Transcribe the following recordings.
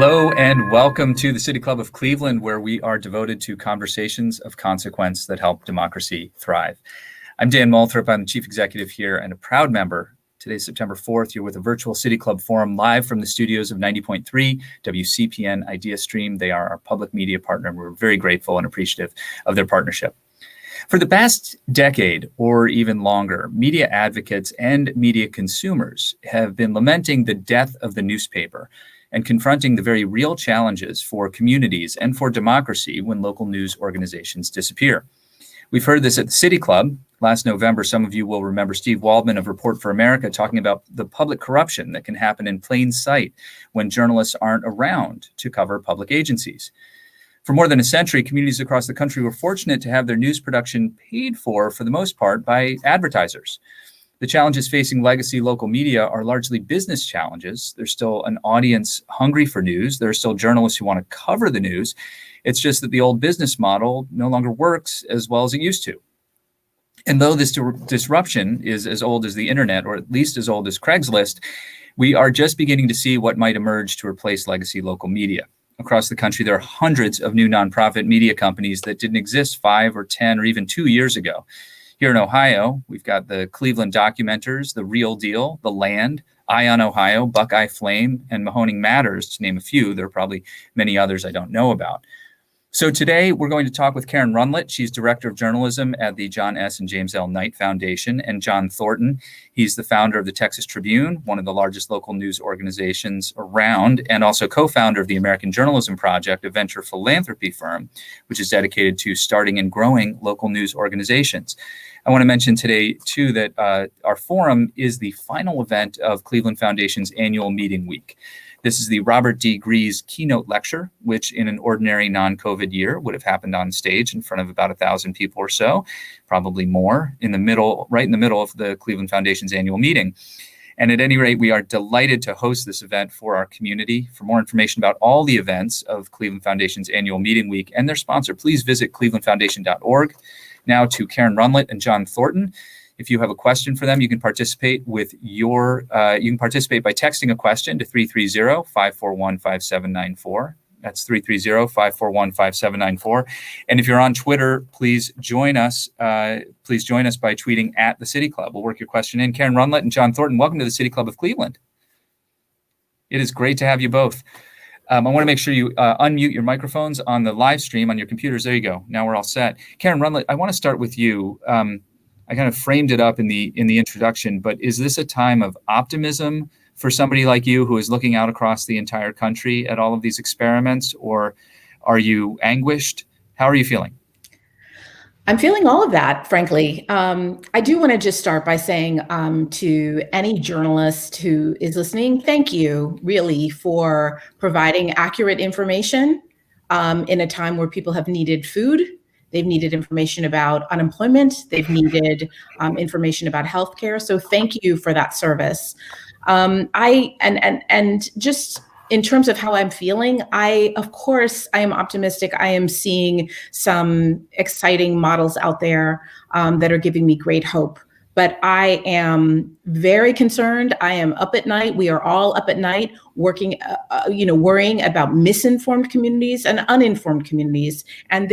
Hello and welcome to the City Club of Cleveland, where we are devoted to conversations of consequence that help democracy thrive. I'm Dan Moulthrop. I'm the chief executive here and a proud member. Today's September 4th. You're with a virtual City Club forum live from the studios of 90.3 WCPN Idea Stream. They are our public media partner, and we're very grateful and appreciative of their partnership. For the past decade or even longer, media advocates and media consumers have been lamenting the death of the newspaper and confronting the very real challenges for communities and for democracy when local news organizations disappear. We've heard this at the City Club. Last November, some of you will remember Steve Waldman of Report for America talking about the public corruption that can happen in plain sight when journalists aren't around to cover public agencies. For more than a century, communities across the country were fortunate to have their news production paid for the most part, by advertisers. The challenges facing legacy local media are largely business challenges. There's still an audience hungry for news. There are still journalists who want to cover the news. It's just that the old business model no longer works as well as it used to. And though this disruption is as old as the internet, or at least as old as Craigslist, we are just beginning to see what might emerge to replace legacy local media. Across the country, there are hundreds of new nonprofit media companies that didn't exist 5 or 10 or even 2 years ago. Here in Ohio, we've got the Cleveland Documenters, The Real Deal, The Land, Eye on Ohio, Buckeye Flame, and Mahoning Matters, to name a few. There are probably many others I don't know about. So today we're going to talk with Karen Rundlet. She's Director of Journalism at the John S. and James L. Knight Foundation, and John Thornton. He's the founder of the Texas Tribune, one of the largest local news organizations around, and also co-founder of the American Journalism Project, a venture philanthropy firm, which is dedicated to starting and growing local news organizations. I want to mention today, too, that our forum is the final event of Cleveland Foundation's annual meeting week. This is the Robert D. Grease keynote lecture, which in an ordinary non-COVID year would have happened on stage in front of about 1,000 people or so, probably more, right in the middle of the Cleveland Foundation's annual meeting. And at any rate, we are delighted to host this event for our community. For more information about all the events of Cleveland Foundation's annual meeting week and their sponsor, please visit clevelandfoundation.org. Now to Karen Rundlet and John Thornton. If you have a question for them, you can participate by texting a question to 330-541-5794. That's 330-541-5794. And if you're on Twitter, please join us. By tweeting at the City Club. We'll work your question in. Karen Rundlet and John Thornton, welcome to the City Club of Cleveland. It is great to have you both. I want to make sure you unmute your microphones on the live stream on your computers. There you go. Now we're all set. Karen Rundlet, I want to start with you. I kind of framed it up in the introduction, but is this a time of optimism for somebody like you who is looking out across the entire country at all of these experiments, or are you anguished? How are you feeling? I'm feeling all of that, frankly. I do want to just start by saying to any journalist who is listening, thank you really for providing accurate information in a time where people have needed food. They've needed information about unemployment. They've needed information about healthcare. So thank you for that service. Just in terms of how I'm feeling, of course, I am optimistic. I am seeing some exciting models out there that are giving me great hope. But I am very concerned. I am up at night. We are all up at night worrying about misinformed communities and uninformed communities. And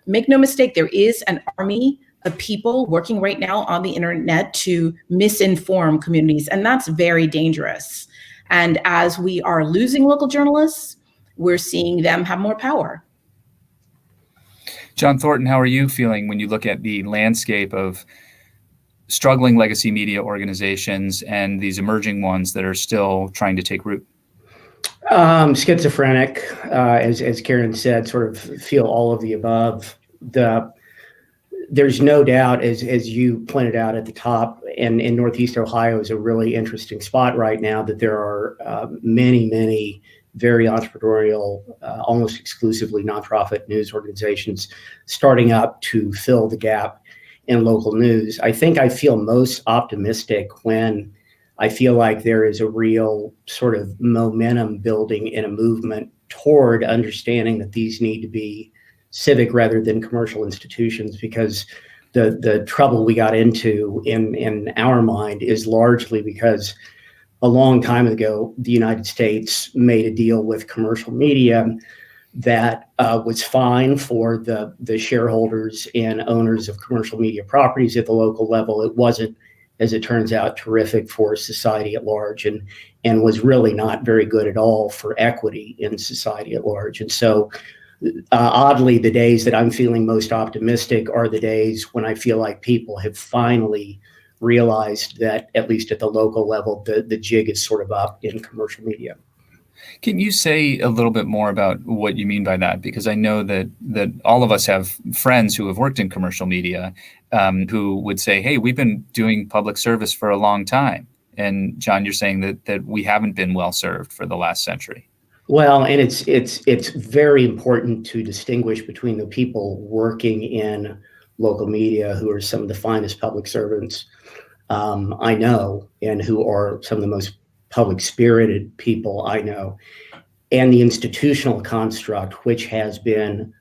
make no mistake, there is an army of people working right now on the internet to misinform communities. And that's very dangerous. And as we are losing local journalists, we're seeing them have more power. John Thornton, how are you feeling when you look at the landscape of struggling legacy media organizations and these emerging ones that are still trying to take root? Schizophrenic, as Karen said, sort of feel all of the above. There's no doubt, as you pointed out at the top, and in Northeast Ohio is a really interesting spot right now, that there are many very entrepreneurial, almost exclusively nonprofit news organizations starting up to fill the gap in local news. I think I feel most optimistic when I feel like there is a real sort of momentum building in a movement toward understanding that these need to be civic rather than commercial institutions, because the trouble we got into in our mind is largely because a long time ago, the United States made a deal with commercial media that was fine for the shareholders and owners of commercial media properties at the local level. It wasn't, as it turns out, terrific for society at large, and was really not very good at all for equity in society at large. And so, oddly, the days that I'm feeling most optimistic are the days when I feel like people have finally realized that, at least at the local level, the jig is sort of up in commercial media. Can you say a little bit more about what you mean by that? Because I know that all of us have friends who have worked in commercial media who would say, hey, we've been doing public service for a long time. And John, you're saying that we haven't been well served for the last century. Well, and it's very important to distinguish between the people working in local media, who are some of the finest public servants I know, and who are some of the most public-spirited people I know, and the institutional construct, which has been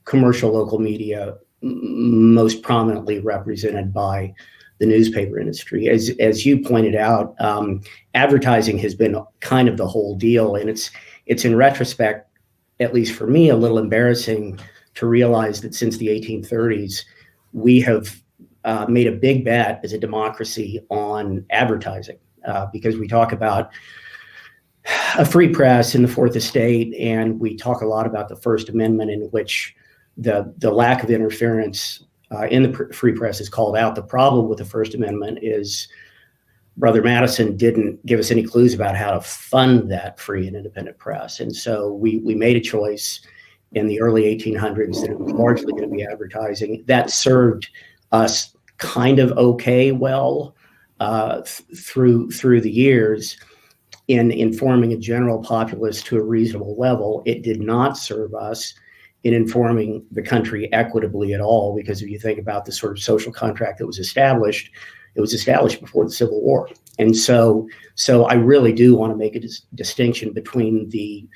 commercial local media, most prominently represented by the newspaper industry. As you pointed out, advertising has been kind of the whole deal, and it's in retrospect, at least for me, a little embarrassing to realize that since the 1830s, we have made a big bet as a democracy on advertising. Because we talk about a free press in the Fourth Estate, and we talk a lot about the First Amendment, in which the lack of interference in the free press is called out. The problem with the First Amendment is Brother Madison didn't give us any clues about how to fund that free and independent press. And so we made a choice in the early 1800s that it was largely going to be advertising. That served us kind of okay well through the years in informing a general populace to a reasonable level. It did not serve us in informing the country equitably at all, because if you think about the sort of social contract that was established, it was established before the Civil War. And so I really do want to make a distinction between the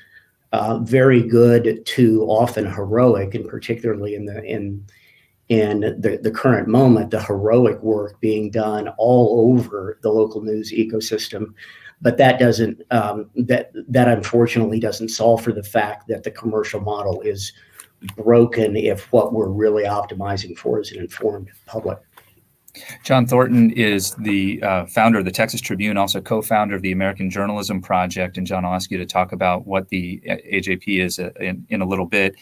very good to often heroic, and particularly in the current moment, the heroic work being done all over the local news ecosystem. But that doesn't, that unfortunately doesn't solve for the fact that the commercial model is broken if what we're really optimizing for is an informed public. John Thornton is the founder of the Texas Tribune, also co-founder of the American Journalism Project. And John, I'll ask you to talk about what the AJP is in a little bit.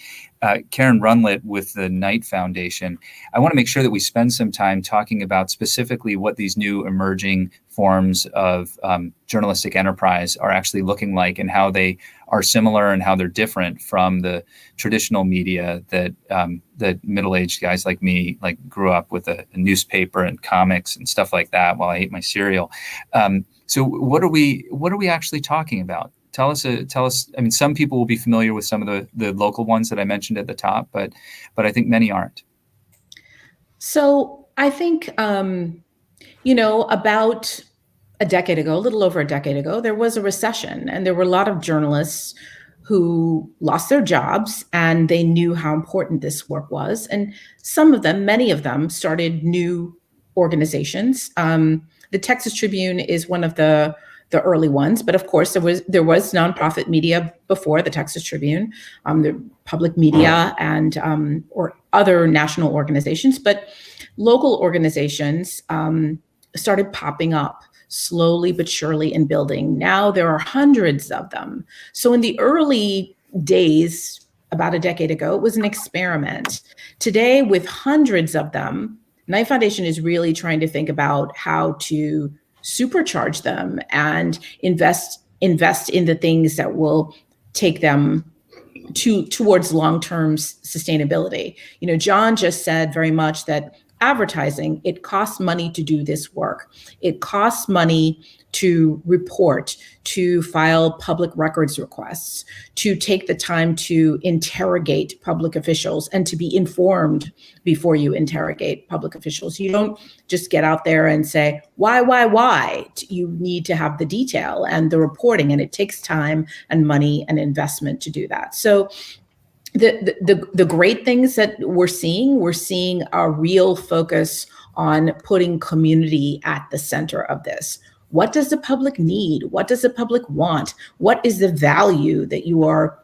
Karen Rundlet with the Knight Foundation. I want to make sure that we spend some time talking about specifically what these new emerging forms of journalistic enterprise are actually looking like, and how they are similar and how they're different from the traditional media that that middle-aged guys like me grew up with a newspaper and comics and stuff like that while I ate my cereal. So what are we actually talking about? Tell us. I mean, some people will be familiar with some of the local ones that I mentioned at the top, but I think many aren't. So I think, about a decade ago, a little over a decade ago, there was a recession, and there were a lot of journalists who lost their jobs, and they knew how important this work was. And some of them, many of them, started new organizations. The Texas Tribune is one of the early ones, but of course there was nonprofit media before the Texas Tribune, the public media and or other national organizations, but local organizations started popping up slowly but surely and building. Now there are hundreds of them. So in the early days, about a decade ago, it was an experiment. Today, with hundreds of them, Knight Foundation is really trying to think about how to supercharge them and invest in the things that will take them towards long-term sustainability. John just said very much that advertising, it costs money to do this work. It costs money to report, to file public records requests, to take the time to interrogate public officials and to be informed before you interrogate public officials. You don't just get out there and say, why? You need to have the detail and the reporting, and it takes time and money and investment to do that. So the great things that we're seeing a real focus on putting community at the center of this. what does the public need? What does the public want? What is the value that you are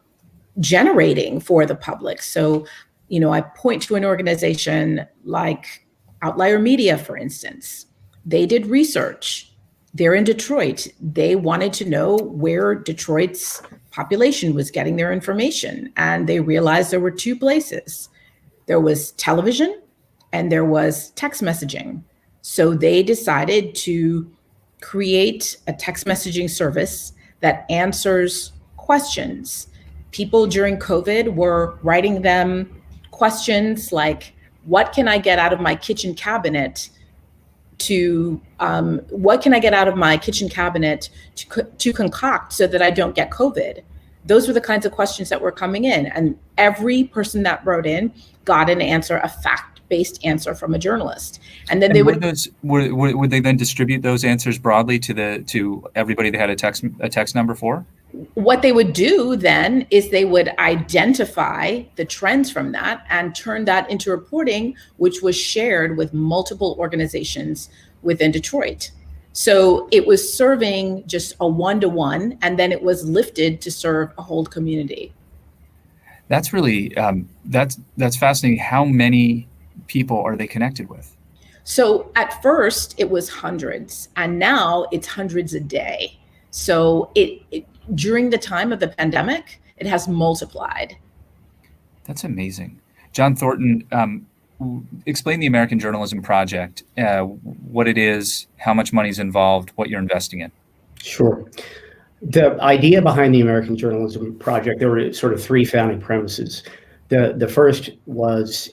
generating for the public? So, I point to an organization like Outlier Media, for instance. They did research. They're in Detroit. They wanted to know where Detroit's population was getting their information. And they realized there were two places. There was television and there was text messaging. So they decided to create a text messaging service that answers questions. People during COVID were writing them questions like, what can I get out of my kitchen cabinet to concoct so that I don't get COVID? Those were the kinds of questions that were coming in. And every person that wrote in got an answer, a fact-based answer from a journalist. And then would they then distribute those answers broadly to everybody they had a text number for? What they would do then is they would identify the trends from that and turn that into reporting, which was shared with multiple organizations within Detroit. So it was serving just a one-to-one, and then it was lifted to serve a whole community. That's really, that's fascinating. How many people are they connected with? So at first it was hundreds, and now it's hundreds a day. So it during the time of the pandemic, it has multiplied. That's amazing. John Thornton, explain the American Journalism Project, what it is, how much money is involved, what you're investing in. Sure. The idea behind the American Journalism Project, there were sort of three founding premises. The first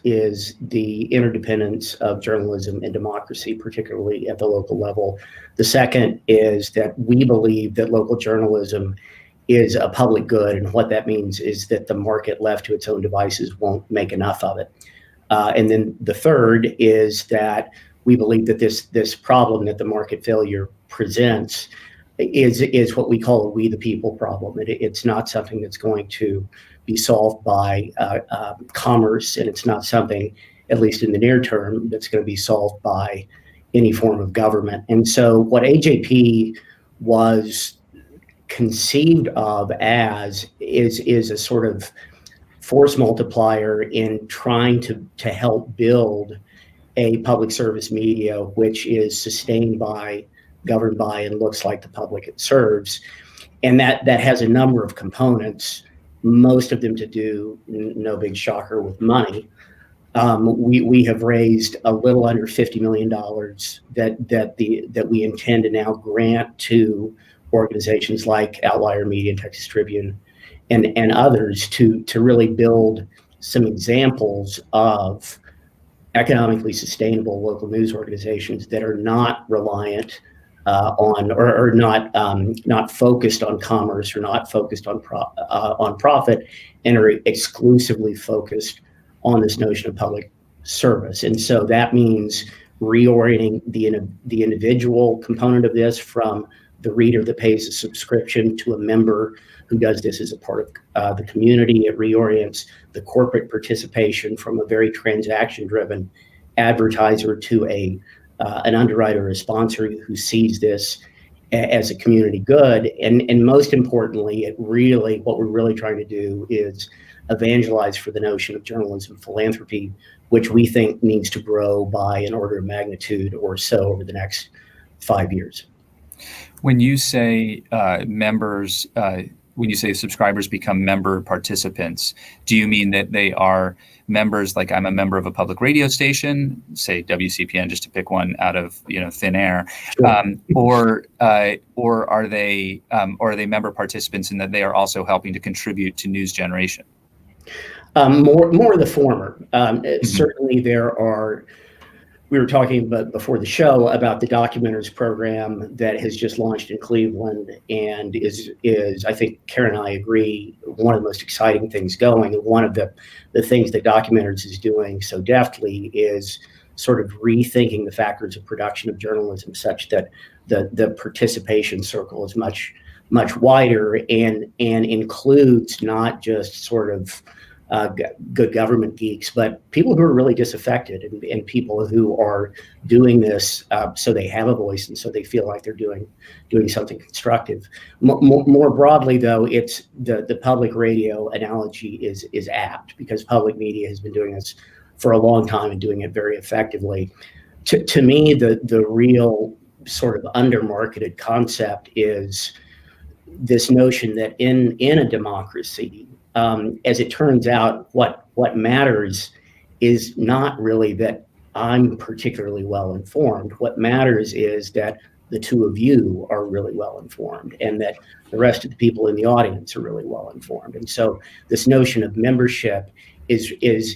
is the interdependence of journalism and democracy, particularly at the local level. The second is that we believe that local journalism is a public good, and what that means is that the market left to its own devices won't make enough of it. And then the third is that we believe that this problem that the market failure presents is what we call a we the people problem. It's not something that's going to be solved by commerce, and it's not something, at least in the near term, that's going to be solved by any form of government. And so what AJP was conceived of as is a sort of force multiplier in trying to help build a public service media which is sustained by, governed by, and looks like the public it serves. And that has a number of components, most of them to do, no big shocker, with money. We have raised a little under $50 million that we intend to now grant to organizations like Outlier Media and Texas Tribune and others to really build some examples of economically sustainable local news organizations that are not reliant on or not focused on commerce or not focused on profit, and are exclusively focused on this notion of public service. And so that means reorienting the individual component of this from the reader that pays a subscription to a member who does this as a part of the community. It reorients the corporate participation from a very transaction-driven advertiser to an underwriter or a sponsor who sees this as a community good. And most importantly, what we're really trying to do is evangelize for the notion of journalism philanthropy, which we think needs to grow by an order of magnitude or so over the next 5 years. When you say members, when you say subscribers become member participants, do you mean that they are members, like I'm a member of a public radio station, say WCPN, just to pick one out of thin air, sure. or are they member participants in that they are also helping to contribute to news generation? More of the former. Certainly there are. We were talking before the show about the Documenters program that has just launched in Cleveland and is I think Karen and I agree, one of the most exciting things going. And one of the things that Documenters is doing so deftly is sort of rethinking the factors of production of journalism such that the participation circle is much wider and includes not just sort of good government geeks, but people who are really disaffected and people who are doing this so they have a voice and so they feel like they're doing something constructive. More broadly, though, it's the public radio analogy is apt because public media has been doing this for a long time and doing it very effectively. To me, the real sort of undermarketed concept is this notion that in a democracy, as it turns out, what matters is not really that I'm particularly well informed. What matters is that the two of you are really well informed and that the rest of the people in the audience are really well informed. And so this notion of membership is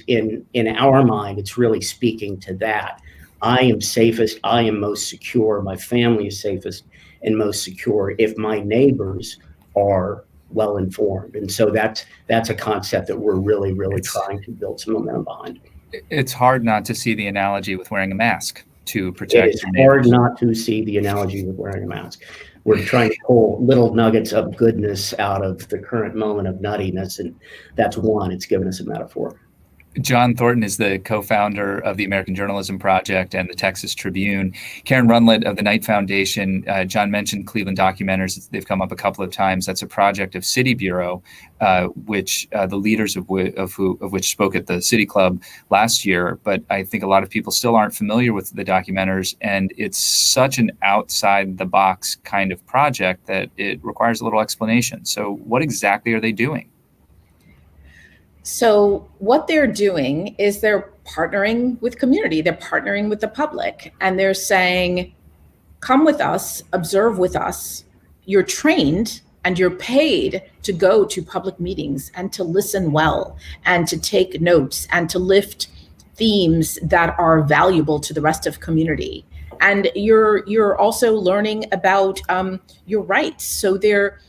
in our mind, it's really speaking to that. I am safest, I am most secure, my family is safest and most secure if my neighbors are well informed. And so that's a concept that we're really trying to build some momentum behind. It's hard not to see the analogy with wearing a mask to protect It is hard not to see the analogy with wearing a mask. We're trying to pull little nuggets of goodness out of the current moment of nuttiness, and that's one. It's given us a metaphor. John Thornton is the co-founder of the American Journalism Project and the Texas Tribune. Karen Rundlet of the Knight Foundation. John mentioned Cleveland Documentaries. They've come up a couple of times. That's a project of City Bureau, which the leaders of which spoke at the City Club last year. But I think a lot of people still aren't familiar with the documentaries, and it's such an outside-the-box kind of project that it requires a little explanation. So what exactly are they doing? So what they're doing is they're partnering with community, they're partnering with the public, and they're saying, come with us, observe with us. You're trained and you're paid to go to public meetings and to listen well and to take notes and to lift themes that are valuable to the rest of community. And you're also learning about your rights. So they're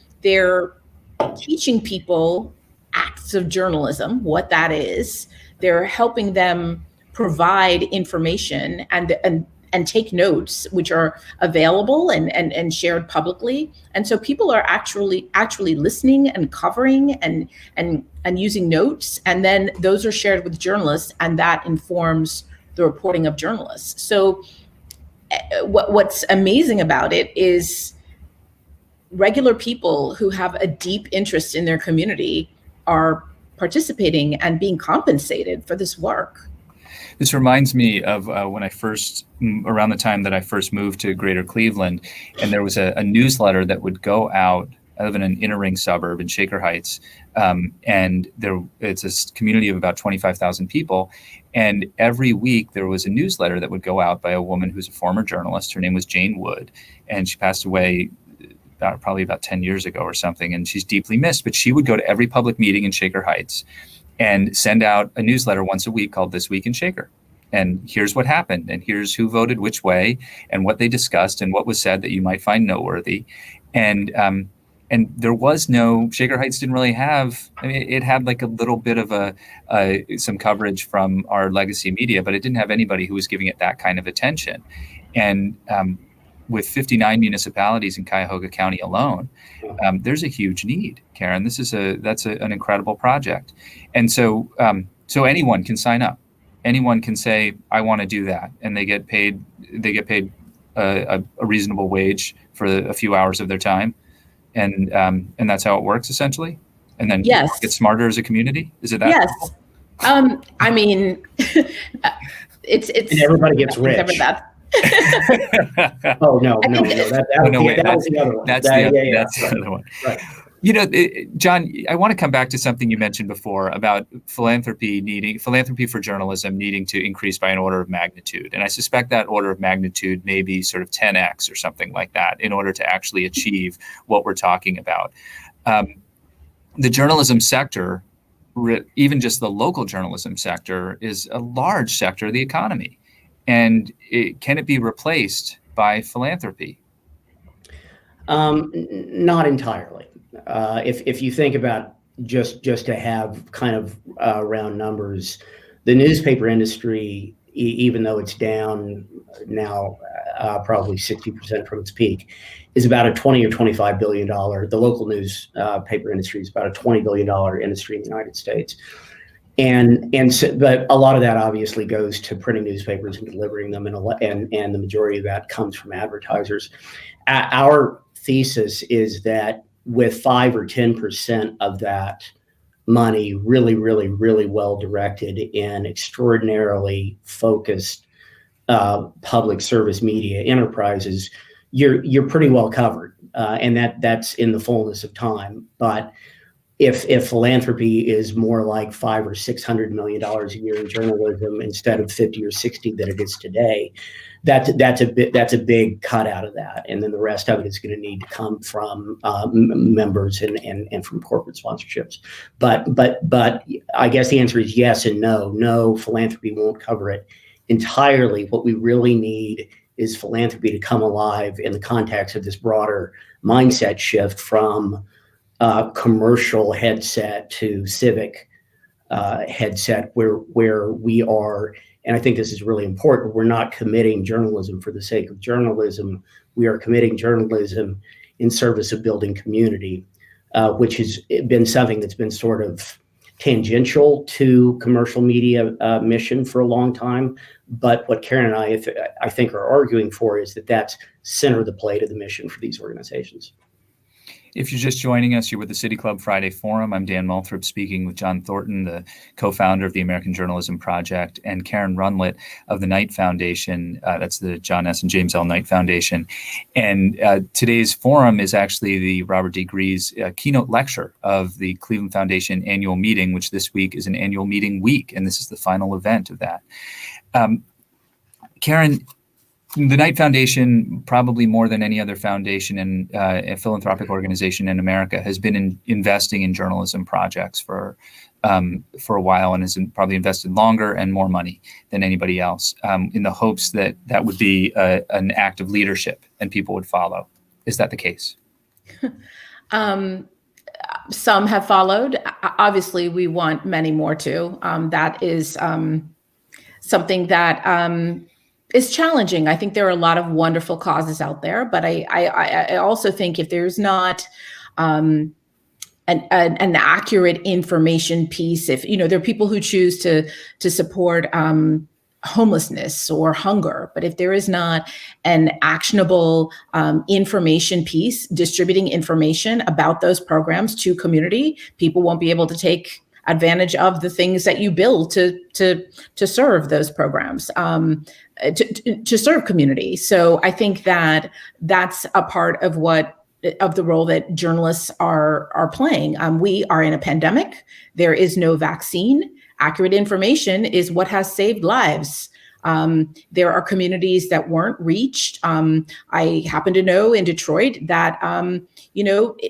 teaching people acts of journalism, what that is. They're helping them provide information and take notes, which are available and shared publicly. And so people are actually listening and covering and using notes, and then those are shared with journalists, and that informs the reporting of journalists. So what's amazing about it is regular people who have a deep interest in their community are participating and being compensated for this work. This reminds me of when I first, around the time that I first moved to Greater Cleveland, and there was a newsletter that would go out. I live in an inner ring suburb in Shaker Heights, and it's a community of about 25,000 people. And every week there was a newsletter that would go out by a woman who's a former journalist. Her name was Jane Wood, and she passed away probably about 10 years ago or something, and she's deeply missed. But she would go to every public meeting in Shaker Heights and send out a newsletter once a week called This Week in Shaker. And here's what happened, and here's who voted which way, and what they discussed, and what was said that you might find noteworthy. And there was no, Shaker Heights didn't really have, I mean, it had like a little bit of some coverage from our legacy media, but it didn't have anybody who was giving it that kind of attention. And with 59 municipalities in Cuyahoga County alone, there's a huge need, Karen. That's an incredible project. And so anyone can sign up. Anyone can say, I want to do that. And they get paid a reasonable wage for a few hours of their time. And that's how it works, essentially. And then yes. Get smarter as a community. Is it that? Yes. I mean, it's and everybody gets rich. Oh no! That was the other one. That's the other one. Right. You know, John, I want to come back to something you mentioned before about philanthropy for journalism needing to increase by an order of magnitude. And I suspect that order of magnitude may be sort of 10x or something like that in order to actually achieve what we're talking about. The journalism sector, even just the local journalism sector, is a large sector of the economy. And can it be replaced by philanthropy? Not entirely. If you think about just to have kind of round numbers, the newspaper industry, even though it's down now probably 60% from its peak, is about a $20 or $25 billion. The local news paper industry is about a $20 billion industry in the United States. But a lot of that obviously goes to printing newspapers and delivering them, and the majority of that comes from advertisers. Our thesis is that with 5 or 10% of that money really, really, really well directed in extraordinarily focused public service media enterprises, you're pretty well covered, and that's in the fullness of time. But if philanthropy is more like $500 or $600 million a year in journalism instead of 50 or 60 that it is today, that's a big cut out of that, and then the rest of it is going to need to come from members and from corporate sponsorships. But I guess the answer is yes and no. No, philanthropy won't cover it entirely. What we really need is philanthropy to come alive in the context of this broader mindset shift from commercial headset to civic headset, where we are, and I think this is really important, we're not committing journalism for the sake of journalism. We are committing journalism in service of building community, which has been something that's been sort of tangential to commercial media mission for a long time. But what Karen and I think are arguing for is that that's center of the plate of the mission for these organizations. If you're just joining us, you're with the City Club Friday Forum. I'm Dan Moulthrop, speaking with John Thornton, the co-founder of the American Journalism Project, and Karen Rundlet of the Knight Foundation. That's the John S. and James L. Knight Foundation. And today's forum is actually the Robert D. Gree's keynote lecture of the Cleveland Foundation annual meeting, which this week is an annual meeting week, and this is the final event of that. Karen, the Knight Foundation, probably more than any other foundation and a philanthropic organization in America, has been investing in journalism projects for a while, and has probably invested longer and more money than anybody else, in the hopes that that would be an act of leadership and people would follow. Is that the case? Some have followed. Obviously, we want many more too. That is something that is challenging. I think there are a lot of wonderful causes out there, but I also think if there's not an accurate information piece, if there are people who choose to support homelessness or hunger, but if there is not an actionable information piece, distributing information about those programs to community, people won't be able to take advantage of the things that you build to serve those programs, to serve community. So I think that that's a part of the role that journalists are playing. We are in a pandemic. There is no vaccine. Accurate information is what has saved lives. There are communities that weren't reached. I happen to know in Detroit that,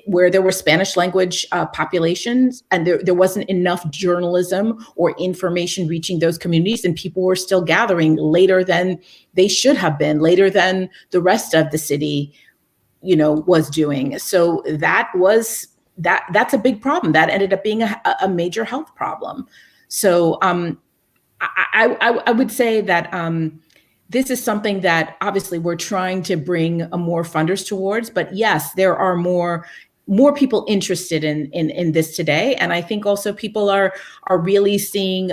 where there were Spanish language populations and there wasn't enough journalism or information reaching those communities, and people were still gathering later than they should have been, later than the rest of the city, was doing. So that's a big problem. That ended up being a major health problem. So I would say that this is something that obviously we're trying to bring more funders towards. But yes, there are more people interested in this today. And I think also people are really seeing,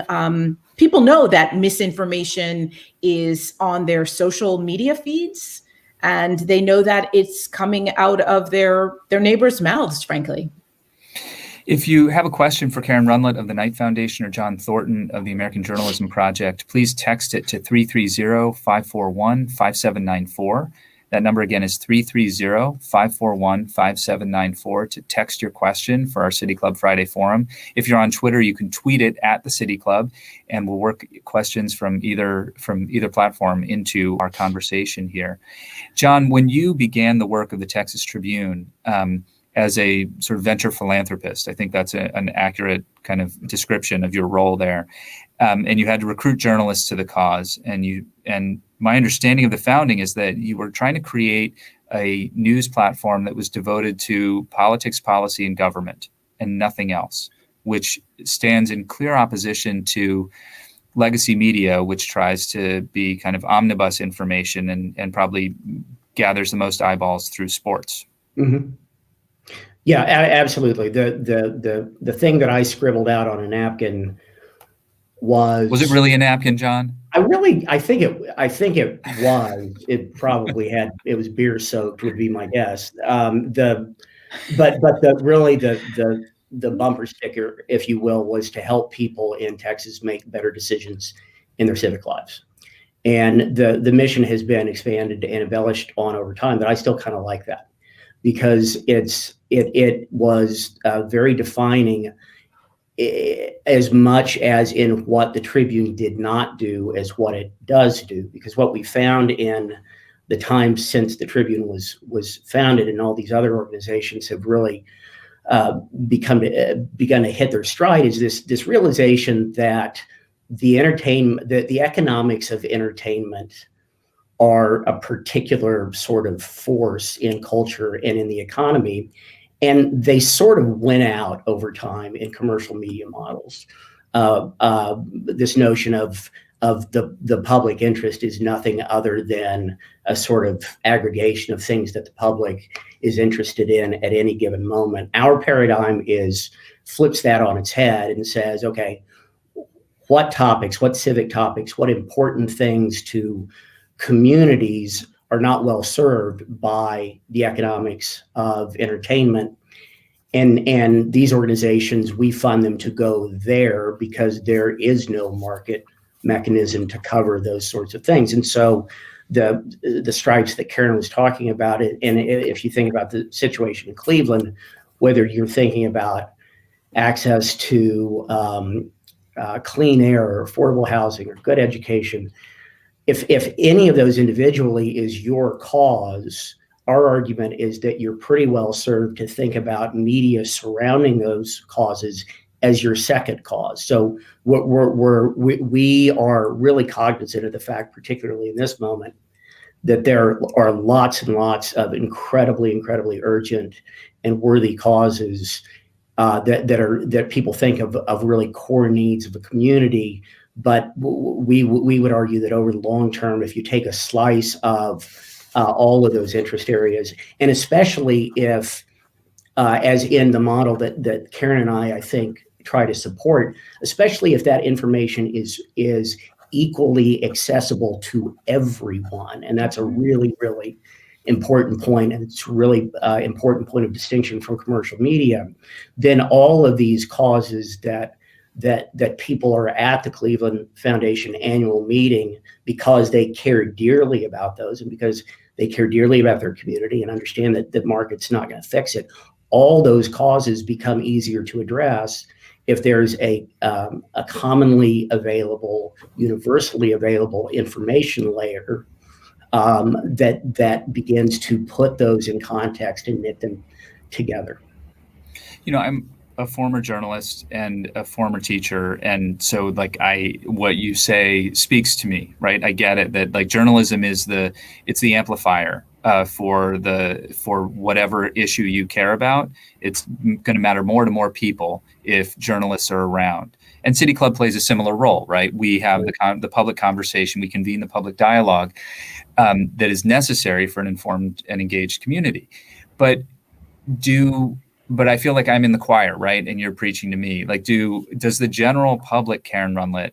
people know that misinformation is on their social media feeds, and they know that it's coming out of their neighbors' mouths, frankly. If you have a question for Karen Rundlet of the Knight Foundation or John Thornton of the American Journalism Project, please text it to 330-541-5794. That number again is 330-541-5794 to text your question for our City Club Friday Forum. If you're on Twitter, you can tweet it at the City Club, and we'll work questions from either platform into our conversation here. John, when you began the work of the Texas Tribune, as a sort of venture philanthropist, I think that's an accurate kind of description of your role there. And you had to recruit journalists to the cause. And my understanding of the founding is that you were trying to create a news platform that was devoted to politics, policy, and government, and nothing else, which stands in clear opposition to legacy media, which tries to be kind of omnibus information and probably gathers the most eyeballs through sports. Mm-hmm. Yeah, absolutely. The thing that I scribbled out on a napkin was it really a napkin, John? I think it was. It probably it was beer soaked, would be my guess. But the bumper sticker, if you will, was to help people in Texas make better decisions in their civic lives. And the mission has been expanded and embellished on over time, but I still kind of like that because it was very defining, as much as in what the Tribune did not do as what it does do. Because what we found in the time since the Tribune was founded, and all these other organizations have really begun to hit their stride, is this realization that the economics of entertainment are a particular sort of force in culture and in the economy. And they sort of went out over time in commercial media models. This notion of the public interest is nothing other than a sort of aggregation of things that the public is interested in at any given moment. Our paradigm flips that on its head and says, okay, what topics, what civic topics, what important things to communities are not well served by the economics of entertainment. And these organizations, we fund them to go there because there is no market mechanism to cover those sorts of things. And so the stripes that Karen was talking about, and if you think about the situation in Cleveland, whether you're thinking about access to clean air or affordable housing or good education, if any of those individually is your cause, our argument is that you're pretty well served to think about media surrounding those causes as your second cause. So we are really cognizant of the fact, particularly in this moment, that there are lots and lots of incredibly urgent and worthy causes that people think of really core needs of a community. But we would argue that over the long term, if you take a slice of all of those interest areas, and especially if, as in the model that Karen and I think, try to support, especially if that information is equally accessible to everyone, and that's a really important point, and it's really important point of distinction from commercial media, then all of these causes that people are at the Cleveland Foundation annual meeting because they care dearly about those and because they care dearly about their community and understand that the market's not going to fix it. All those causes become easier to address if there's a commonly available, universally available information layer that begins to put those in context and knit them together. I'm a former journalist and a former teacher, and so what you say speaks to me, right? I get it that journalism is the amplifier for whatever issue you care about. It's going to matter more to more people if journalists are around. And City Club plays a similar role, right? We have the public conversation, we convene the public dialogue that is necessary for an informed and engaged community. But I feel like I'm in the choir, right? And you're preaching to me. Does the general public, Karen Rundlet,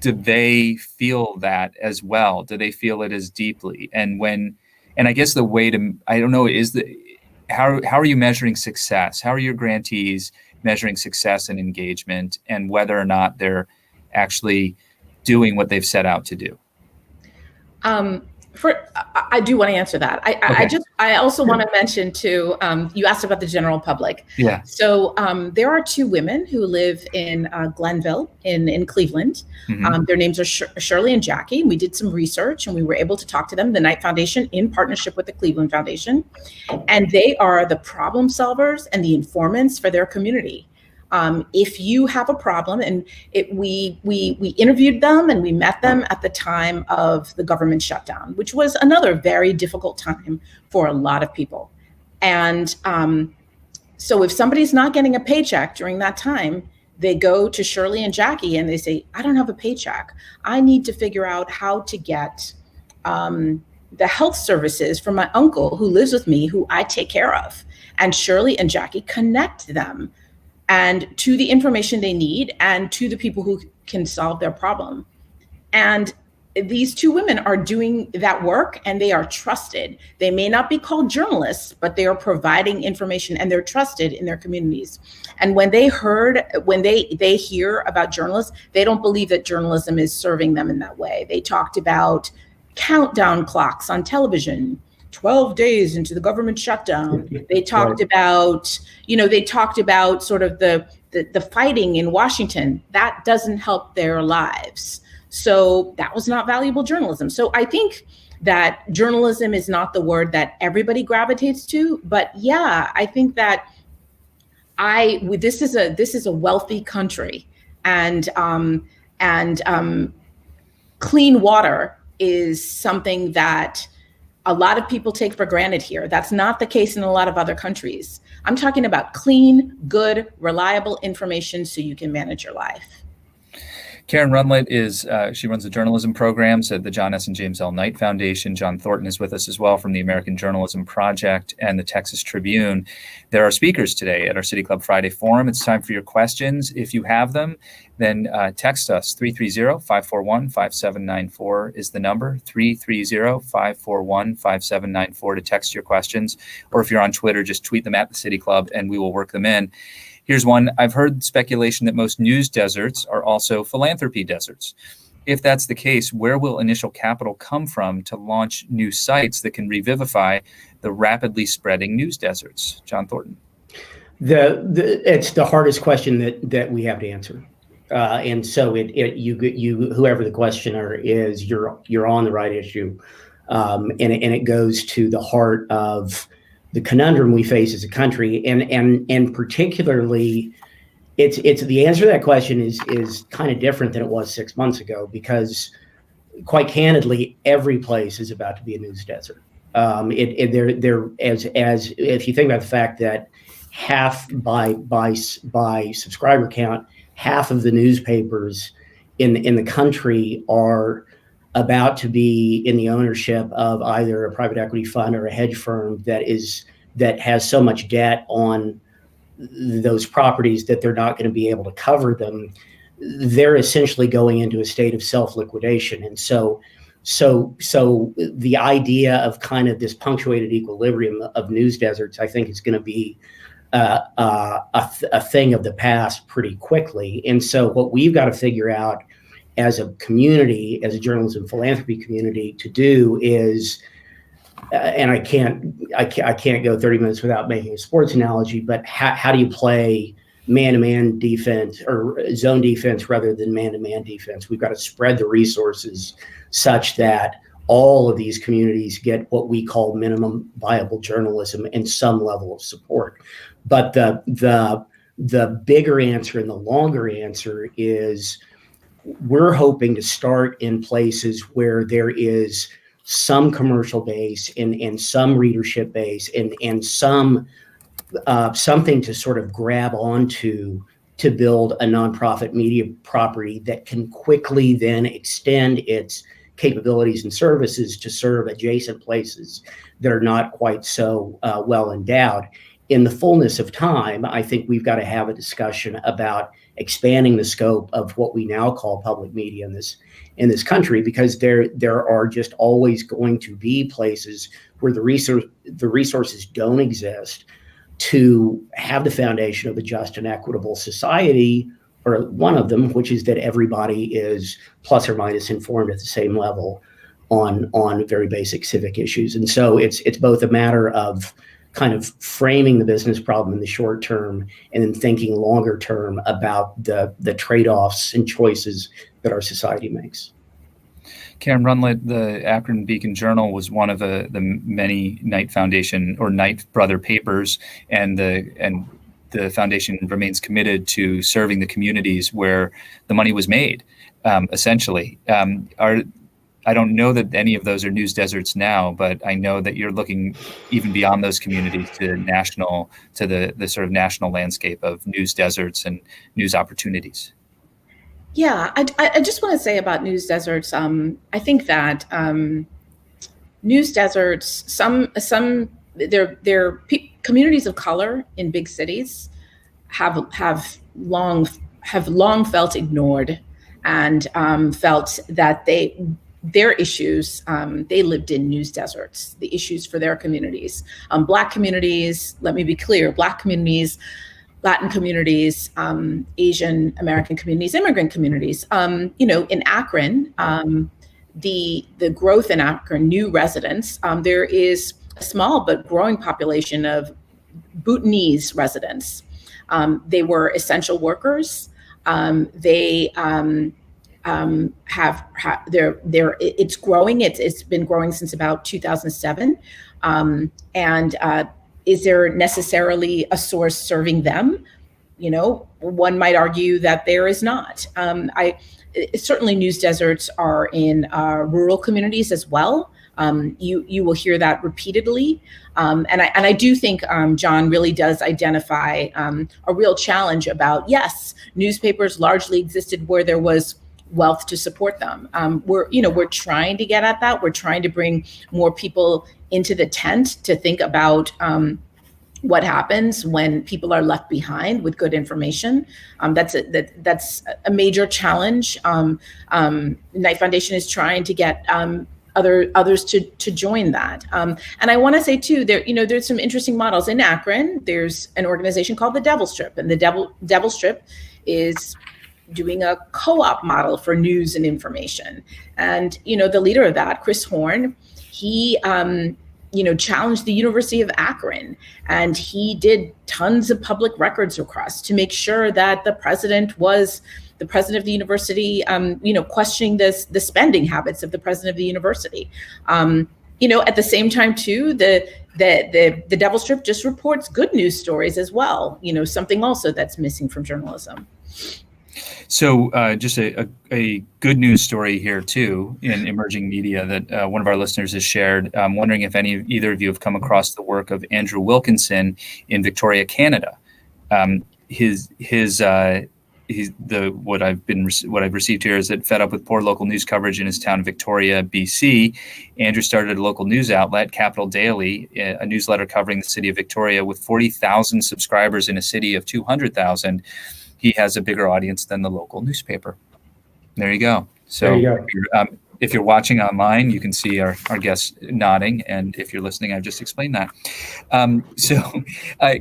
do they feel that as well? Do they feel it as deeply? And I guess the way to, I don't know, how are you measuring success? How are your grantees measuring success and engagement, and whether or not they're actually doing what they've set out to do? I do want to answer that. I also want to mention too, you asked about the general public. Yeah. So there are two women who live in Glenville in Cleveland. Mm-hmm. Their names are Shirley and Jackie. We did some research and we were able to talk to them, the Knight Foundation in partnership with the Cleveland Foundation. And they are the problem solvers and the informants for their community. If you have a problem, and we interviewed them and we met them at the time of the government shutdown, which was another very difficult time for a lot of people. And so if somebody's not getting a paycheck during that time, they go to Shirley and Jackie and they say, I don't have a paycheck. I need to figure out how to get the health services for my uncle who lives with me, who I take care of. And Shirley and Jackie connect them and to the information they need and to the people who can solve their problem. And these two women are doing that work, and they are trusted. They may not be called journalists, but they are providing information, and they're trusted in their communities. And when they hear about journalists, they don't believe that journalism is serving them in that way. They talked about countdown clocks on television, 12 days into the government shutdown. They talked about, sort of the fighting in Washington. That doesn't help their lives. So that was not valuable journalism. So I think that journalism is not the word that everybody gravitates to, but yeah, I think that this is a wealthy country, and clean water is something that a lot of people take for granted here. That's not the case in a lot of other countries. I'm talking about clean, good, reliable information so you can manage your life. Karen Rundlet she runs the journalism programs at the John S. and James L. Knight Foundation. John Thornton is with us as well from the American Journalism Project and the Texas Tribune. There are speakers today at our City Club Friday Forum. It's time for your questions. If you have them, then text us. 330-541-5794 is the number. 330-541-5794 to text your questions. Or if you're on Twitter, just tweet them at the City Club and we will work them in. Here's one. I've heard speculation that most news deserts are also philanthropy deserts. If that's the case, where will initial capital come from to launch new sites that can revivify the rapidly spreading news deserts? John Thornton. It's the hardest question that we have to answer. And so you whoever the questioner is, you're on the right issue. And it goes to the heart of the conundrum we face as a country, and particularly, it's the answer to that question is kind of different than it was 6 months ago, because quite candidly, every place is about to be a news desert. As if you think about the fact that half by subscriber count, half of the newspapers in the country are about to be in the ownership of either a private equity fund or a hedge firm that has so much debt on those properties that they're not going to be able to cover them. They're essentially going into a state of self-liquidation. And so the idea of kind of this punctuated equilibrium of news deserts, I think, is going to be a thing of the past pretty quickly. And so what we've got to figure out as a community, as a journalism philanthropy community, to do is, and I can't go 30 minutes without making a sports analogy, but how do you play man-to-man defense or zone defense rather than man-to-man defense? We've got to spread the resources such that all of these communities get what we call minimum viable journalism and some level of support. But the bigger answer and the longer answer is, we're hoping to start in places where there is some commercial base and some readership base and some something to sort of grab onto to build a nonprofit media property that can quickly then extend its capabilities and services to serve adjacent places that are not quite so well endowed. In the fullness of time, I think we've got to have a discussion about expanding the scope of what we now call public media in this country, because there are just always going to be places where the resources don't exist to have the foundation of a just and equitable society, or one of them, which is that everybody is plus or minus informed at the same level on very basic civic issues. And so it's both a matter of kind of framing the business problem in the short term and then thinking longer term about the trade-offs and choices that our society makes. Karen Rundlet, the Akron Beacon Journal was one of the many Knight Foundation or Knight brother papers, and the foundation remains committed to serving the communities where the money was made, essentially. I don't know that any of those are news deserts now, but I know that you're looking even beyond those communities to the sort of national landscape of news deserts and news opportunities. Yeah, I just want to say about news deserts. I think that news deserts, they're communities of color in big cities have long felt ignored, and felt that their issues, they lived in news deserts, the issues for their communities, Black communities, let me be clear, Black communities, Latin communities, Asian American communities, immigrant communities. In Akron, the growth in Akron, new residents, there is a small but growing population of Bhutanese residents. They were essential workers. It's growing. It's been growing since about 2007. Is there necessarily a source serving them? One might argue that there is not. Certainly news deserts are in rural communities as well. You will hear that repeatedly. And I do think John really does identify a real challenge about, yes, newspapers largely existed where there was wealth to support them. We're trying to get at that. We're trying to bring more people into the tent to think about what happens when people are left behind with good information. That's a major challenge. Knight Foundation is trying to get others to join that. And I want to say too, there's some interesting models in Akron. There's an organization called the Devil Strip, and the Devil Strip is doing a co-op model for news and information. And the leader of that, Chris Horn, he challenged the University of Akron, and he did tons of public records requests to make sure that the president of the university, questioning the spending habits of the president of the university. At the same time too, the Devil Strip just reports good news stories as well. Something also that's missing from journalism. So just a good news story here too in emerging media that one of our listeners has shared. I'm wondering if either of you have come across the work of Andrew Wilkinson in Victoria, Canada. What I've received here is that fed up with poor local news coverage in his town of Victoria, BC, Andrew started a local news outlet, Capital Daily, a newsletter covering the city of Victoria with 40,000 subscribers in a city of 200,000. He has a bigger audience than the local newspaper. There you go. So if you're watching online, you can see our guests nodding. And if you're listening, I've just explained that.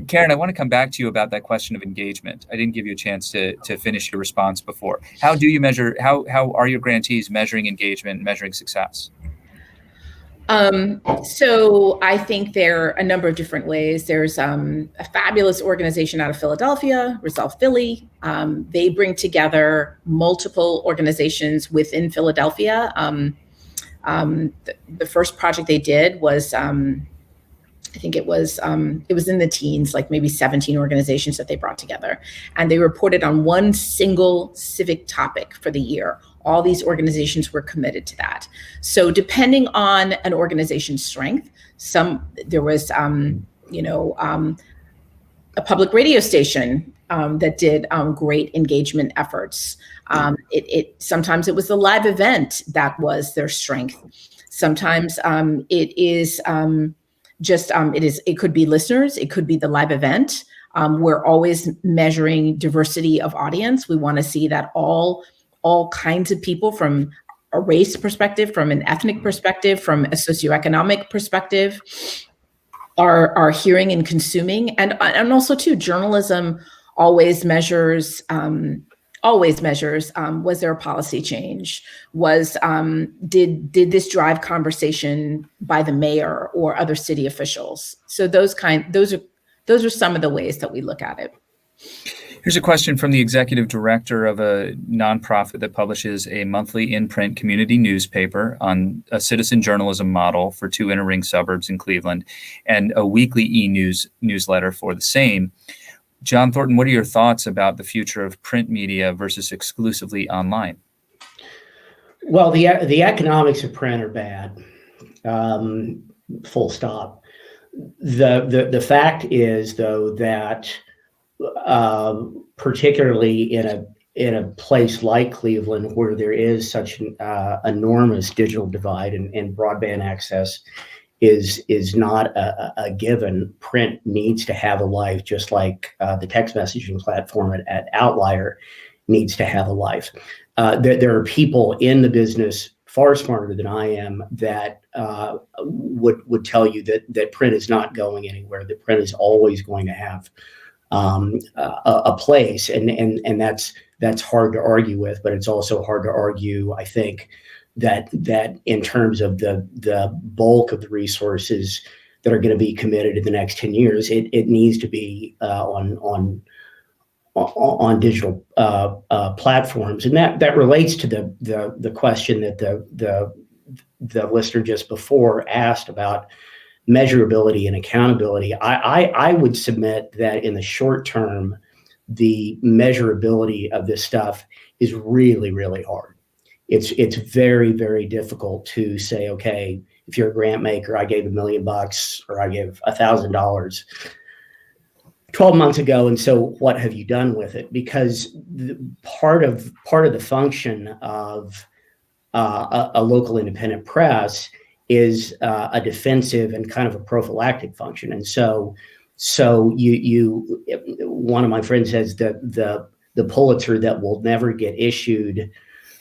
Karen, I want to come back to you about that question of engagement. I didn't give you a chance to finish your response before. How do you measure, how are your grantees measuring engagement, measuring success? So I think there are a number of different ways. There's a fabulous organization out of Philadelphia, Resolve Philly. They bring together multiple organizations within Philadelphia. The first project they did was, I think it was in the teens, like maybe 17 organizations that they brought together. And they reported on one single civic topic for the year. All these organizations were committed to that. So depending on an organization's strength, there was, a public radio station that did great engagement efforts. Sometimes it was the live event that was their strength. Sometimes it could be listeners, it could be the live event. We're always measuring diversity of audience. We want to see that all kinds of people, from a race perspective, from an ethnic perspective, from a socioeconomic perspective, are hearing and consuming. And also too, journalism always measures, was there a policy change? Did this drive conversation by the mayor or other city officials? So those are some of the ways that we look at it. Here's a question from the executive director of a nonprofit that publishes a monthly in-print community newspaper on a citizen journalism model for 2 inner ring suburbs in Cleveland and a weekly newsletter for the same. John Thornton, what are your thoughts about the future of print media versus exclusively online? Well, the economics of print are bad, full stop. The fact is, though, that particularly in a place like Cleveland, where there is such an enormous digital divide and broadband access is not a given. Print needs to have a life, just like the text messaging platform at Outlier needs to have a life. There are people in the business far smarter than I am that would tell you that print is not going anywhere. That print is always going to have a place, and that's hard to argue with. But it's also hard to argue, I think, that in terms of the bulk of the resources that are going to be committed in the next 10 years, it needs to be on digital platforms. And that relates to the question that the listener just before asked about measurability and accountability. I would submit that in the short term, the measurability of this stuff is really, really hard. It's very, very difficult to say, okay, if you're a grant maker, I gave $1 million or I gave $1,000 12 months ago, and so what have you done with it? Because part of the function of a local independent press is a defensive and kind of a prophylactic function. And so you one of my friends says that the Pulitzer that will never get issued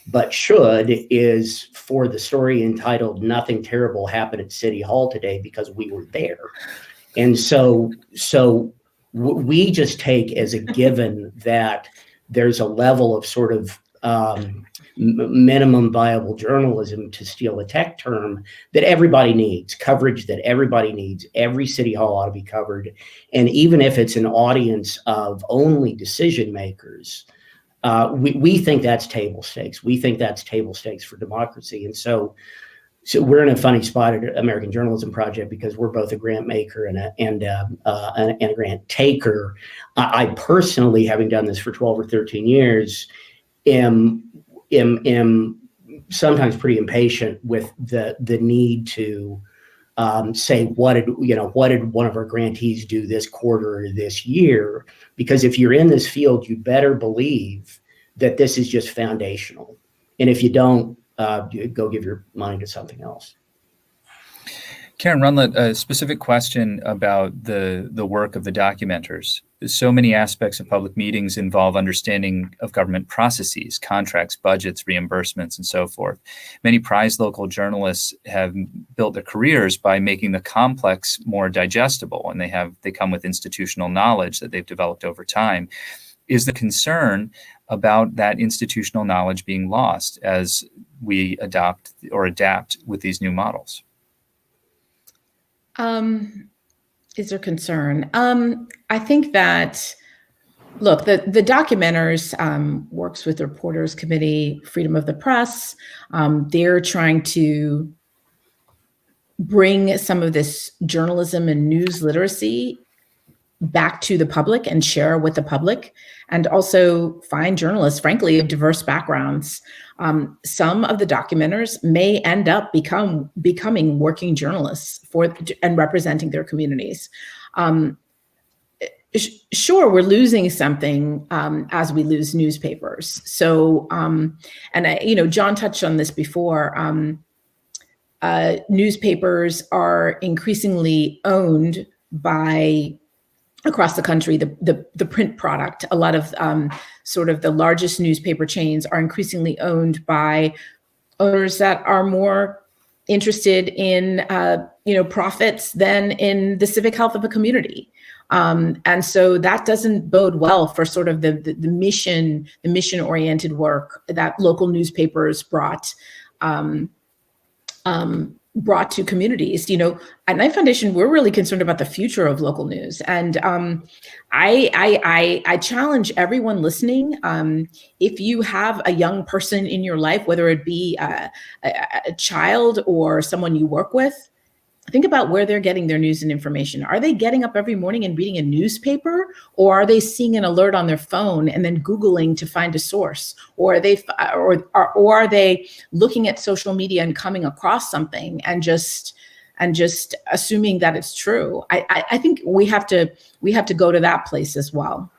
but should is for the story entitled "Nothing Terrible Happened at City Hall Today" because we were there. And so we just take as a given that there's a level of sort of minimum viable journalism, to steal a tech term, that everybody needs, coverage that everybody needs. Every city hall ought to be covered. And even if it's an audience of only decision makers, we think that's table stakes. We think that's table stakes for democracy. And so we're in a funny spot at American Journalism Project because we're both a grant maker and a grant taker. I personally, having done this for 12 or 13 years, am sometimes pretty impatient with the need to say what did one of our grantees do this quarter or this year? Because if you're in this field, you better believe that this is just foundational. And if you don't, go give your money to something else. Karen Rundlet, a specific question about the work of the documenters. So many aspects of public meetings involve understanding of government processes, contracts, budgets, reimbursements, and so forth. Many prized local journalists have built their careers by making the complex more digestible, and they come with institutional knowledge that they've developed over time. Is the concern about that institutional knowledge being lost as we adopt or adapt with these new models? Is there concern? I think that, look, the documenters works with the Reporters Committee, Freedom of the Press. They're trying to bring some of this journalism and news literacy back to the public and share with the public, and also find journalists, frankly, of diverse backgrounds. Some of the documenters may end up becoming working journalists and representing their communities. Sure, we're losing something as we lose newspapers. So, John touched on this before. Newspapers are increasingly owned by, across the country, the print product. A lot of sort of the largest newspaper chains are increasingly owned by owners that are more interested in profits than in the civic health of a community. And so that doesn't bode well for sort of the mission-oriented work that local newspapers brought to communities. At Knight Foundation, we're really concerned about the future of local news. And I challenge everyone listening, if you have a young person in your life, whether it be a child or someone you work with, think about where they're getting their news and information. Are they getting up every morning and reading a newspaper, or are they seeing an alert on their phone and then Googling to find a source? Or are they looking at social media and coming across something and just assuming that it's true? I think we have to go to that place as well.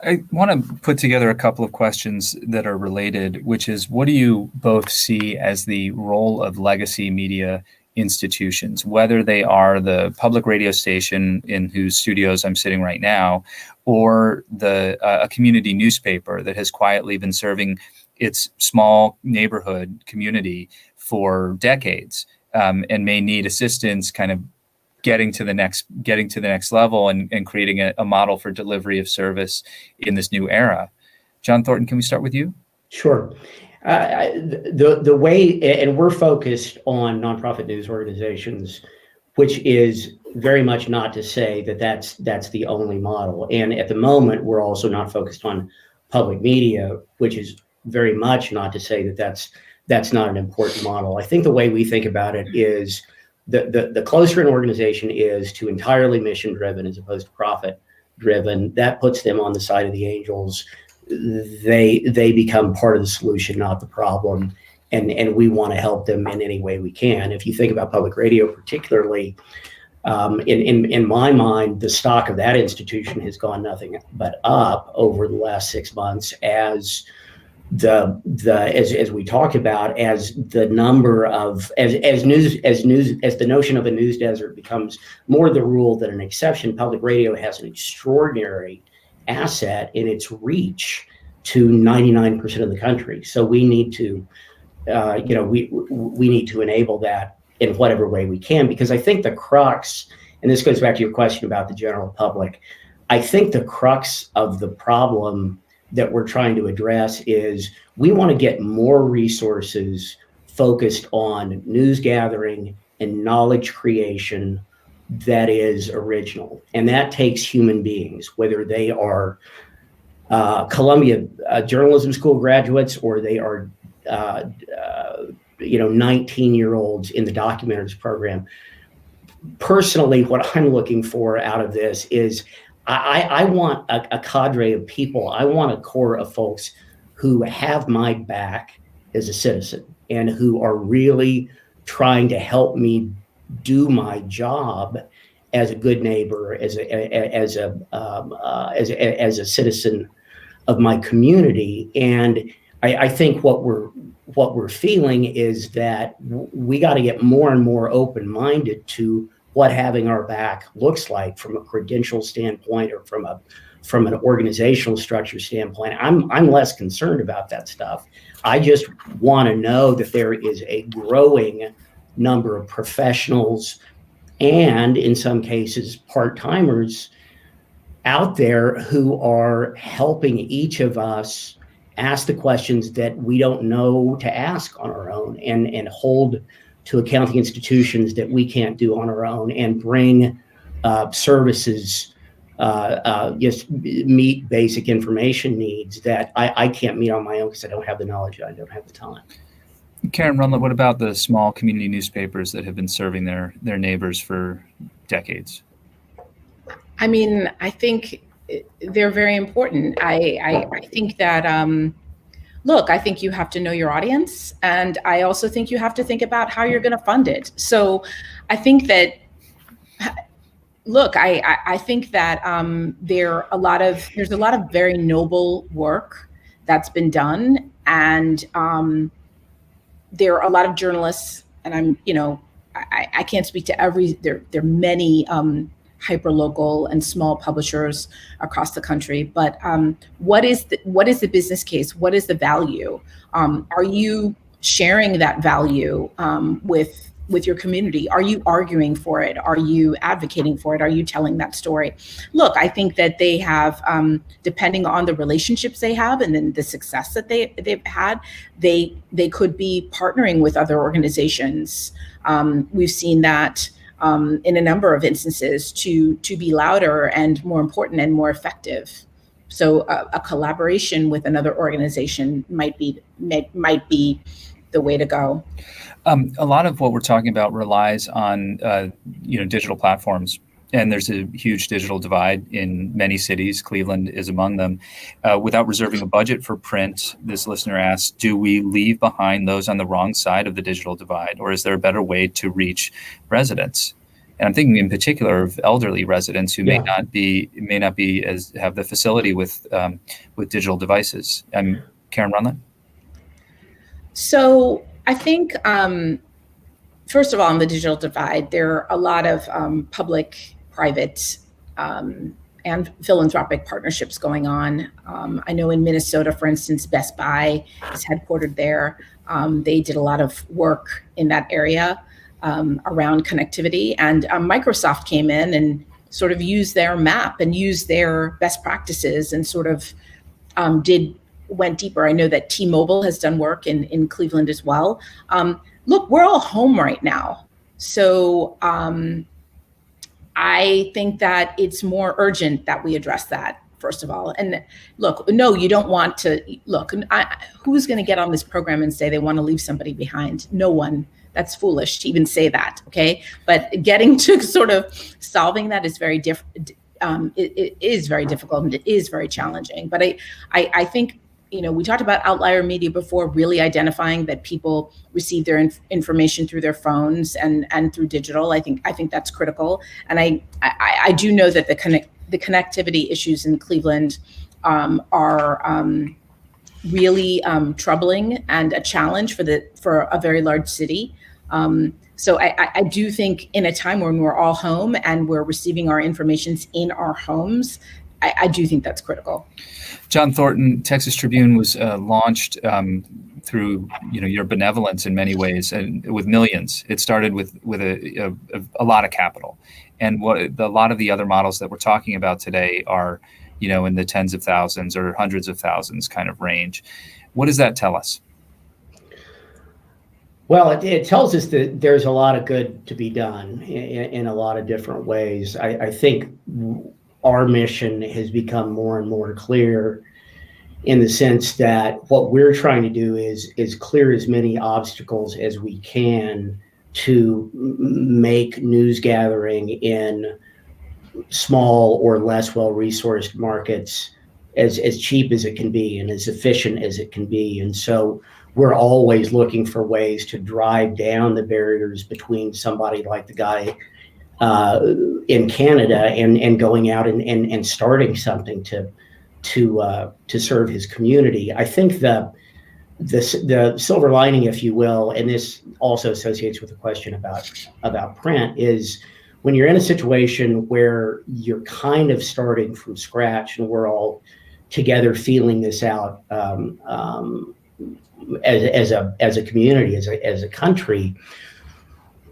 I want to put together a couple of questions that are related, which is, what do you both see as the role of legacy media institutions, whether they are the public radio station in whose studios I'm sitting right now, or a community newspaper that has quietly been serving its small neighborhood community for decades, and may need assistance kind of getting to the next level and creating a model for delivery of service in this new era. John Thornton, can we start with you? Sure. The way, and we're focused on nonprofit news organizations, which is very much not to say that that's the only model. And at the moment, we're also not focused on public media, which is very much not to say that that's not an important model. I think the way we think about it is the closer an organization is to entirely mission driven as opposed to profit driven, that puts them on the side of the angels. They become part of the solution, not the problem. And we want to help them in any way we can. If you think about public radio, particularly, in my mind, the stock of that institution has gone nothing but up over the last 6 months as as we talked about, as the number of as the notion of a news desert becomes more the rule than an exception. Public radio has an extraordinary asset in its reach to 99% of the country. So we need to, we need to enable that in whatever way we can, because I think the crux, and this goes back to your question about the general public, I think the crux of the problem that we're trying to address is we want to get more resources focused on news gathering and knowledge creation that is original. And that takes human beings, whether they are Columbia Journalism School graduates or they are 19-year-olds in the documentaries program. Personally, what I'm looking for out of this is I want a cadre of people. I want a core of folks who have my back as a citizen and who are really trying to help me do my job as a good neighbor, as a citizen of my community. And I think what we're feeling is that we got to get more and more open-minded to what having our back looks like from a credential standpoint or from an organizational structure standpoint. I'm less concerned about that stuff. I just want to know that there is a growing number of professionals and, in some cases, part-timers out there who are helping each of us ask the questions that we don't know to ask on our own, and hold to accounting institutions that we can't do on our own, and bring services, just meet basic information needs that I can't meet on my own because I don't have the knowledge, I don't have the time. Karen Rundlet, what about the small community newspapers that have been serving their neighbors for decades? I mean, I think they're very important. I think that, look, I think you have to know your audience. And I also think you have to think about how you're going to fund it. So I think that, look, I think that there's a lot of very noble work that's been done. And there are a lot of journalists, and I can't speak to there are many hyperlocal and small publishers across the country. But what is the business case? What is the value? Are you sharing that value with your community? Are you arguing for it? Are you advocating for it? Are you telling that story? Look, I think that they have, depending on the relationships they have and then the success that they've had, they could be partnering with other organizations. We've seen that in a number of instances to be louder and more important and more effective. So a collaboration with another organization might be the way to go. A lot of what we're talking about relies on digital platforms, and there's a huge digital divide in many cities. Cleveland is among them. Without reserving a budget for print, this listener asks, do we leave behind those on the wrong side of the digital divide, or is there a better way to reach residents? And I'm thinking in particular of elderly residents who may not be have the facility with digital devices. Karen Rundlet? So I think first of all, on the digital divide, there are a lot of public, private, and philanthropic partnerships going on. I know in Minnesota, for instance, Best Buy is headquartered there. They did a lot of work in that area around connectivity, and Microsoft came in and sort of used their map and used their best practices and sort of went deeper. I know that T-Mobile has done work in Cleveland as well. Look, we're all home right now. So I think that it's more urgent that we address that, first of all. And look, no, you don't want to, look, who's going to get on this program and say they want to leave somebody behind? No one. That's foolish to even say that, okay? But getting to sort of solving that is very different. It is very difficult and it is very challenging. But I think, we talked about outlier media before, really identifying that people receive their information through their phones and through digital. I think that's critical. And I do know that the connectivity issues in Cleveland are really troubling and a challenge for a very large city. So I do think in a time when we're all home and we're receiving our information in our homes, I do think that's critical. John Thornton, Texas Tribune was launched through your benevolence in many ways, and with millions. It started with a lot of capital, and a lot of the other models that we're talking about today are in the tens of thousands or hundreds of thousands kind of range. What does that tell us? Well, it tells us that there's a lot of good to be done in a lot of different ways. I think our mission has become more and more clear in the sense that what we're trying to do is clear as many obstacles as we can to make news gathering in small or less well-resourced markets as cheap as it can be and as efficient as it can be. And so we're always looking for ways to drive down the barriers between somebody like the guy in Canada and going out and starting something to serve his community. I think the silver lining, if you will, and this also associates with the question about print, is when you're in a situation where you're kind of starting from scratch and we're all together feeling this out as a community, as a country,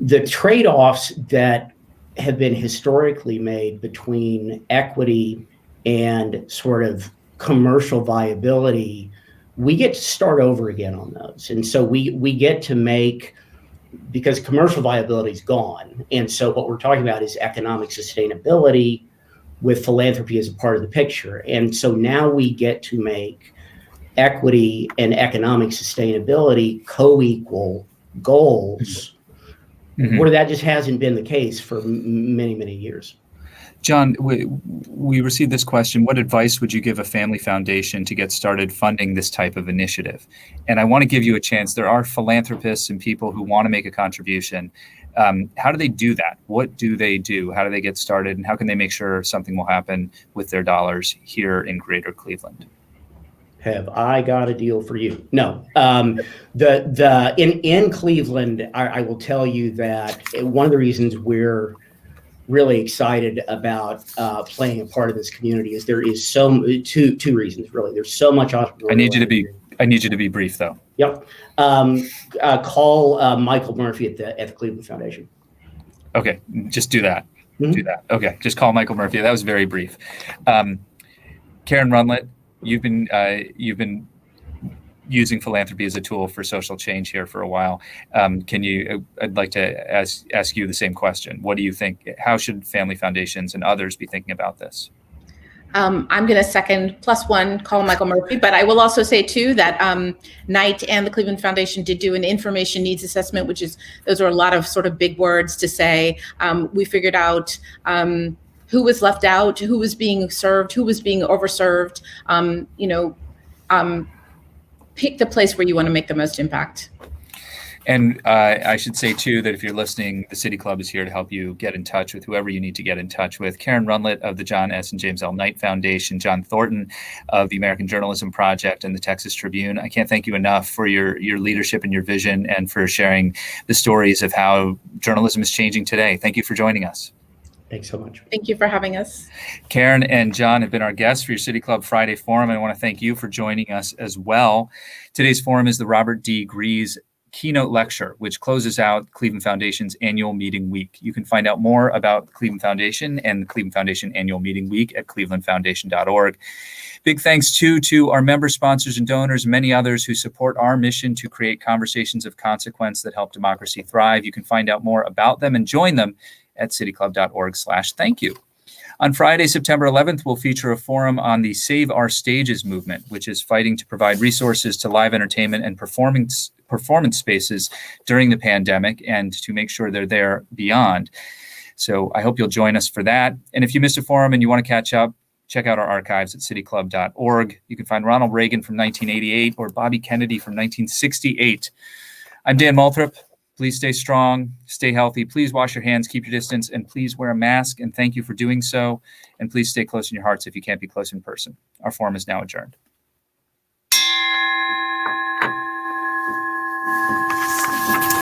the trade-offs that have been historically made between equity and sort of commercial viability, we get to start over again on those. And so we get to make, because commercial viability is gone. And so what we're talking about is economic sustainability with philanthropy as a part of the picture. And so now we get to make equity and economic sustainability co-equal goals, where that just hasn't been the case for many, many years. John, we received this question: what advice would you give a family foundation to get started funding this type of initiative? And I want to give you a chance. There are philanthropists and people who want to make a contribution. How do they do that? What do they do? How do they get started? And how can they make sure something will happen with their dollars here in Greater Cleveland? Have I got a deal for you? No. In Cleveland, I will tell you that one of the reasons we're really excited about playing a part of this community is there is two reasons really. There's so much entrepreneurial. I need you to be brief though. Yep. Call Michael Murphy at the Cleveland Foundation. Okay, just do that. Mm-hmm. Do that. Okay, just call Michael Murphy. That was very brief. Karen Rundlet, you've been using philanthropy as a tool for social change here for a while. I'd like to ask you the same question. What do you think? How should family foundations and others be thinking about this? I'm going to second +1, call Michael Murphy, but I will also say too that Knight and the Cleveland Foundation did do an information needs assessment, those are a lot of sort of big words to say. We figured out who was left out, who was being served, who was being overserved. Pick the place where you want to make the most impact. And I should say, too, that if you're listening, the City Club is here to help you get in touch with whoever you need to get in touch with. Karen Rundlet of the John S. and James L. Knight Foundation, John Thornton of the American Journalism Project and the Texas Tribune. I can't thank you enough for your leadership and your vision and for sharing the stories of how journalism is changing today. Thank you for joining us. Thanks so much. Thank you for having us. Karen and John have been our guests for your City Club Friday Forum, and I want to thank you for joining us as well. Today's forum is the Robert D. Grease keynote lecture, which closes out Cleveland Foundation's annual meeting week. You can find out more about Cleveland Foundation and the Cleveland Foundation annual meeting week at clevelandfoundation.org. Big thanks to our member sponsors and donors, many others who support our mission to create conversations of consequence that help democracy thrive. You can find out more about them and join them at cityclub.org/thank you. On Friday, September 11th, we'll feature a forum on the Save Our Stages movement, which is fighting to provide resources to live entertainment and performance spaces during the pandemic and to make sure they're there beyond. So I hope you'll join us for that. And if you missed a forum and you want to catch up, check out our archives at cityclub.org. You can find Ronald Reagan from 1988 or Bobby Kennedy from 1968. I'm Dan Moulthrop. Please stay strong, stay healthy. Please wash your hands, keep your distance, and please wear a mask. And thank you for doing so. And please stay close in your hearts if you can't be close in person. Our forum is now adjourned.